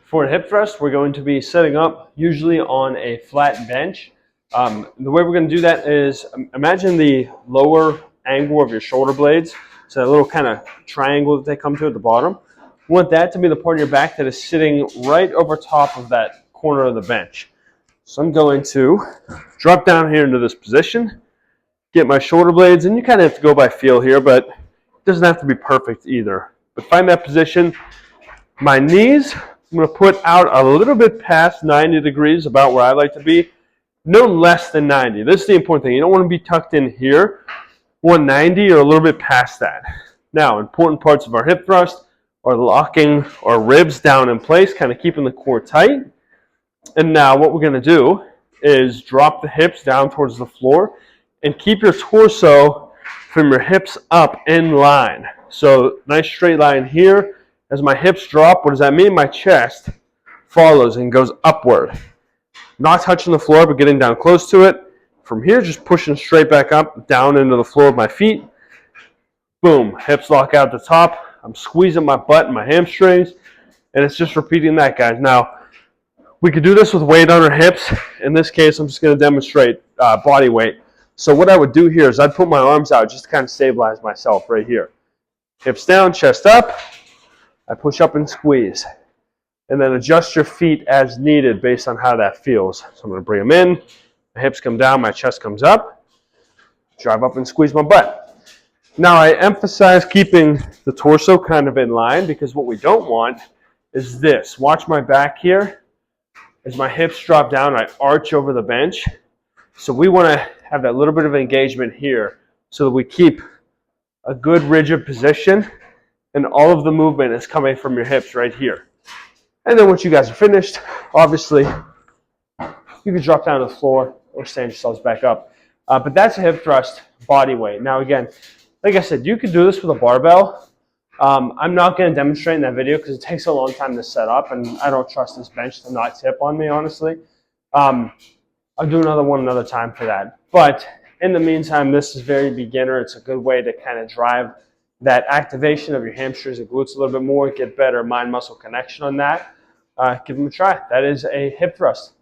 For a hip thrust, we're going to be setting up usually on a flat bench. The way we're going to do that is imagine the lower angle of your shoulder blades. So that little kind of triangle that they come to at the bottom. We want that to be the part of your back that is sitting right over top of that corner of the bench. So I'm going to drop down here into this position, get my shoulder blades, and you kind of have to go by feel here, but it doesn't have to be perfect either. But find that position. My knees, I'm going to put out a little bit past 90 degrees, about where I like to be. No less than 90. This is the important thing. You don't want to be tucked in here. 190 or a little bit past that. Now, important parts of our hip thrust are locking our ribs down in place, kind of keeping the core tight. And now what we're going to do is drop the hips down towards the floor and keep your torso from your hips up in line. So nice straight line here. As my hips drop, what does that mean? My chest follows and goes upward. Not touching the floor, but getting down close to it. From here, just pushing straight back up, down into the floor of my feet. Boom, hips lock out the top. I'm squeezing my butt and my hamstrings, and it's just repeating that, guys. Now, we could do this with weight on our hips. In this case, I'm just going to demonstrate body weight. So what I would do here is I'd put my arms out just to kind of stabilize myself right here. Hips down, chest up. I push up and squeeze. And then adjust your feet as needed based on how that feels. So I'm going to bring them in. My hips come down, my chest comes up. Drive up and squeeze my butt. Now I emphasize keeping the torso kind of in line, because what we don't want is this. Watch my back here. As my hips drop down, I arch over the bench. So we want to have that little bit of engagement here so that we keep a good rigid position, and all of the movement is coming from your hips right here. And then once you guys are finished, obviously, you can drop down to the floor or stand yourselves back up. But that's a hip thrust body weight. Now again, like I said, you could do this with a barbell. I'm not going to demonstrate in that video because it takes a long time to set up, and I don't trust this bench to not tip on me, honestly. I'll do another one another time for that. But in the meantime, this is very beginner. It's a good way to kind of drive that activation of your hamstrings and glutes a little bit more, get better mind-muscle connection on that. Give them a try. That is a hip thrust.